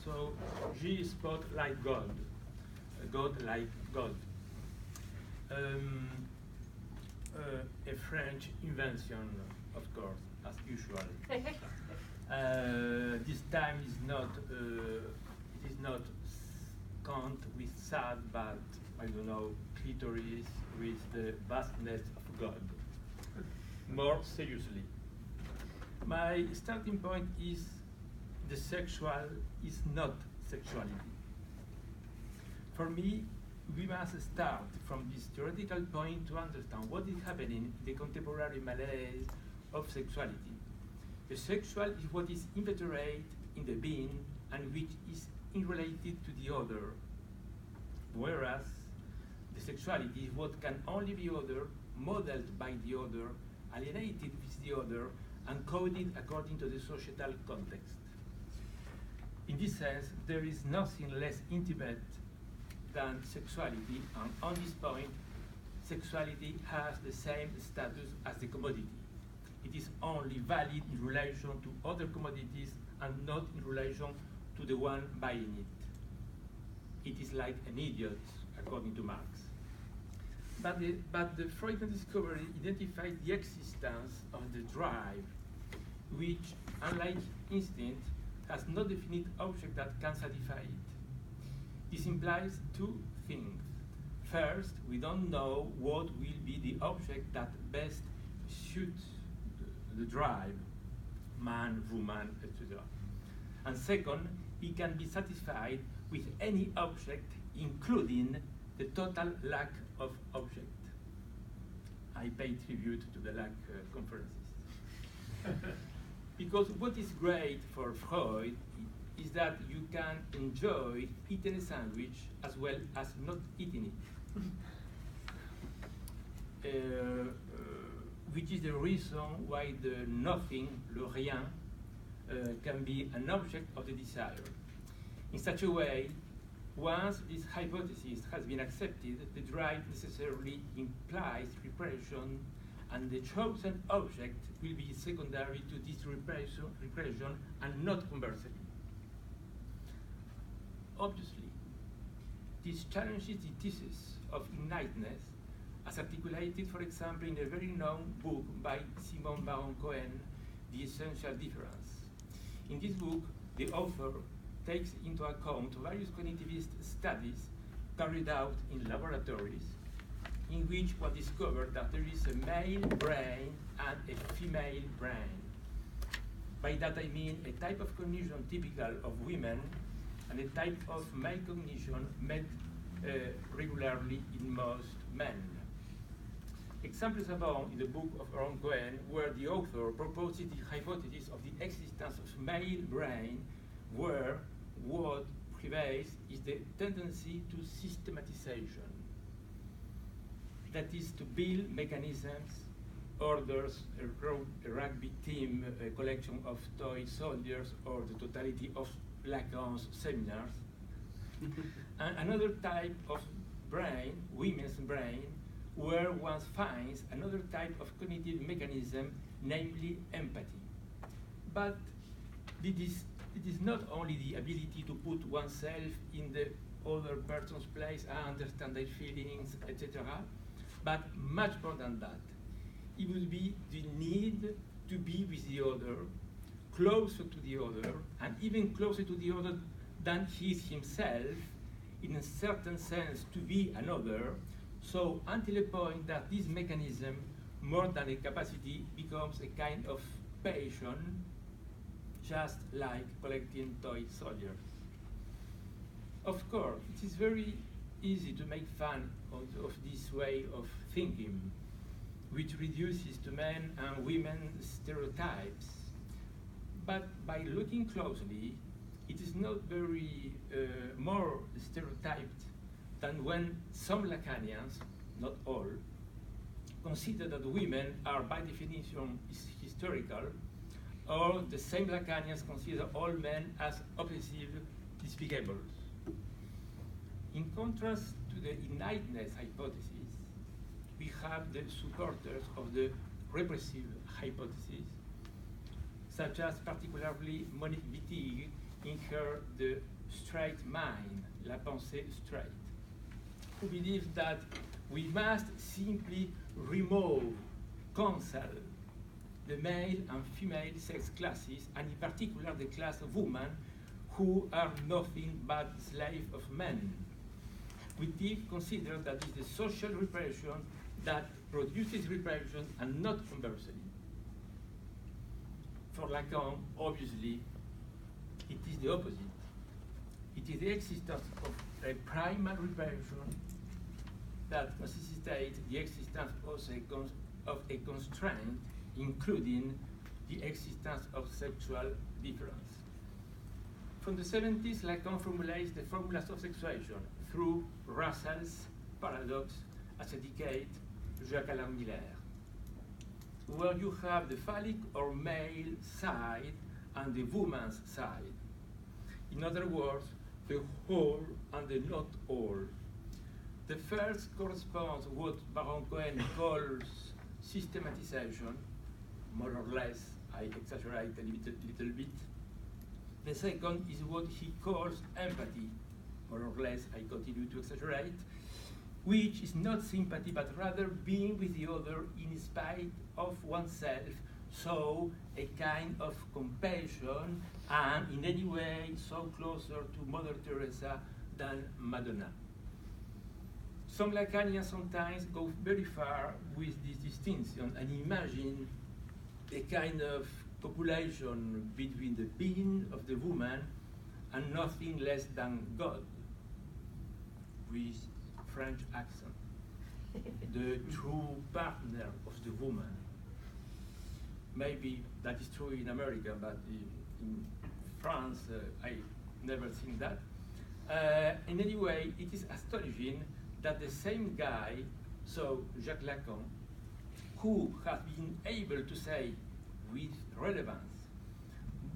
So G spot like God, God like God. Um, a French invention, of course, as usual. This time is not it is not count with sad, but I don't know, clitoris with the vastness of God. More seriously, my starting point is the sexual is not sexuality. For me, we must start from this theoretical point to understand what is happening in the contemporary malaise of sexuality. The sexual is what is inveterate in the being and which is unrelated to the other, whereas the sexuality is what can only be other, modeled by the other, alienated with the other, and coded according to the societal context. In this sense, there is nothing less intimate than sexuality, and on this point, sexuality has the same status as the commodity. It is only valid in relation to other commodities and not in relation to the one buying it. It is like an idiot, according to Marx. But the Freudian discovery identified the existence of the drive, which, unlike instinct, has no definite object that can satisfy it. This implies two things. First, we don't know what will be the object that best suits the drive, man, woman, etc. And second, it can be satisfied with any object, including the total lack of object. I pay tribute to the lack conferences. Because what is great for Freud is that you can enjoy eating a sandwich as well as not eating it. Which is the reason why the nothing, le rien, can be an object of the desire. In such a way, once this hypothesis has been accepted, the drive necessarily implies repression, and the chosen object will be secondary to this repression and not conversely. Obviously, this challenges the thesis of innatedness as articulated, for example, in a very known book by Simon Baron-Cohen, The Essential Difference. In this book, the author takes into account various cognitivist studies carried out in laboratories in which one discovered that there is a male brain and a female brain. By that I mean a type of cognition typical of women and a type of male cognition met regularly in most men. Examples abound in the book of Baron Cohen, where the author proposes the hypothesis of the existence of male brain, where what prevails is the tendency to systematization. That is, to build mechanisms, orders, a rugby team, a collection of toy soldiers, or the totality of Lacan's seminars. And another type of brain, women's brain, where one finds another type of cognitive mechanism, namely empathy. But it is not only the ability to put oneself in the other person's place and understand their feelings, etc., but much more than that. It will be the need to be with the other, closer to the other, and even closer to the other than he is himself, in a certain sense to be another, so until a point that this mechanism, more than a capacity, becomes a kind of passion, just like collecting toy soldiers. Of course, it is very easy to make fun of this way of thinking, which reduces to men and women stereotypes. But by looking closely, it is not very more stereotyped than when some Lacanians, not all, consider that women are by definition historical, or the same Lacanians consider all men as obsessive despicables. In contrast to the innatedness hypothesis, we have the supporters of the repressive hypothesis, such as particularly Monique Wittig her the straight mind, la pensée straight, who believes that we must simply remove, cancel the male and female sex classes, and in particular the class of women who are nothing but slaves of men. We did consider that it is the social repression that produces repression and not conversely. For Lacan, obviously, it is the opposite. It is the existence of a primal repression that necessitates the existence of a constraint, including the existence of sexual difference. From the 70s, Lacan formulates the formulas of sexuation through Russell's paradox, as indicated Jacques-Alain Miller, where you have the phallic or male side and the woman's side. In other words, the whole and the not all. The first corresponds to what Baron Cohen calls systematization, more or less, I exaggerate a little bit. The second is what he calls empathy, more or less, I continue to exaggerate, which is not sympathy, but rather being with the other in spite of oneself, so a kind of compassion, and in any way so closer to Mother Teresa than Madonna. Some Lacanians sometimes go very far with this distinction and imagine a kind of copulation between the being of the woman and nothing less than God, with French accent, the true partner of the woman. Maybe that is true in America, but in France, I never seen that. In any way, it is astonishing that the same guy, so Jacques Lacan, who has been able to say with relevance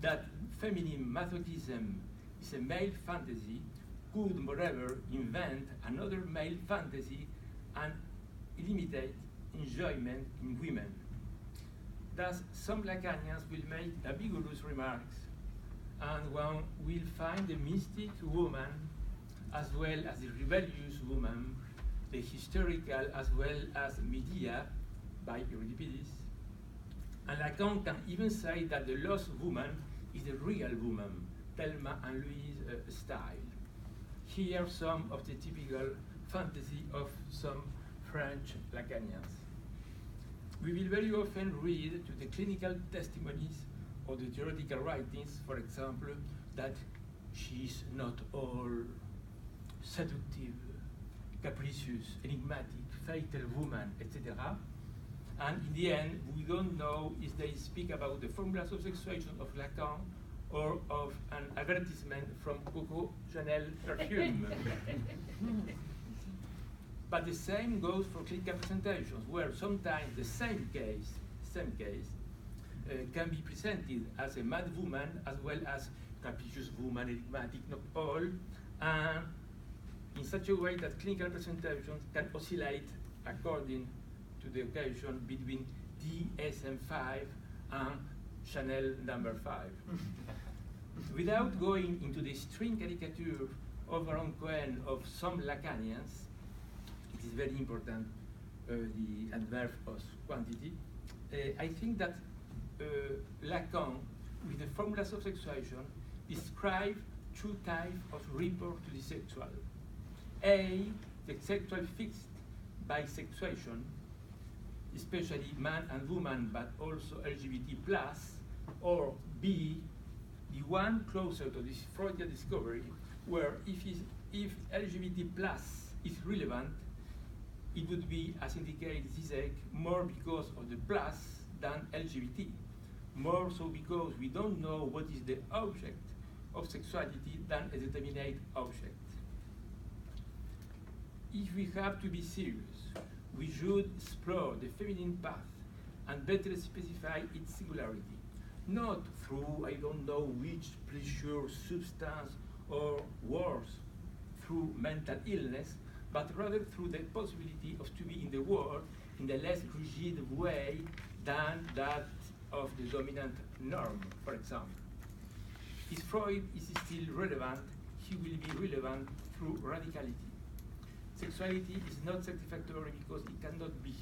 that feminine masochism is a male fantasy, could, moreover, invent another male fantasy and eliminate enjoyment in women. Thus, some Lacanians will make ambiguous remarks, and one will find the mystic woman as well as the rebellious woman, the historical as well as Medea by Euripides. And Lacan can even say that the lost woman is the real woman, Thelma and Louise style. Here are some of the typical fantasy of some French Lacanians. We will very often read to the clinical testimonies or the theoretical writings, for example, that she is not all seductive, capricious, enigmatic, fatal woman, etc. And in the end, we don't know if they speak about the formulas of sexuation of Lacan or of an advertisement from Coco Chanel perfume. But the same goes for clinical presentations, where sometimes the same case can be presented as a mad woman as well as capricious woman, enigmatic, not all, and in such a way that clinical presentations can oscillate according to the occasion between DSM-5 and Chanel number 5. Without going into the extreme caricature of Baron Cohen of some Lacanians, it is very important, the adverb of quantity. I think that Lacan, with the formulas of sexuation, describe two types of report to the sexual. A, the sexual fixed by sexuation, especially man and woman, but also LGBT+, or B, the one closer to this Freudian discovery, where if LGBT+ is relevant, it would be, as indicated Zizek, more because of the plus than LGBT, more so because we don't know what is the object of sexuality than a determinate object. If we have to be serious, we should explore the feminine path and better specify its singularity, not through I don't know which pleasure substance or worse, through mental illness, but rather through the possibility of to be in the world in a less rigid way than that of the dominant norm, for example. If Freud is still relevant, he will be relevant through radicality. Sexuality is not satisfactory because it cannot be.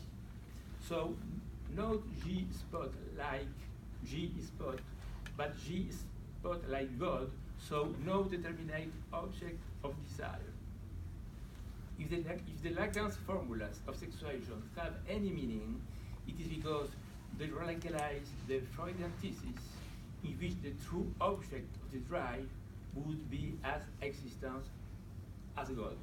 So, not G spot like G spot, but G spot like God, so no determinate object of desire. If the Lacan's formulas of sexuation have any meaning, it is because they radicalize the Freudian thesis in which the true object of the drive would be as existence as God.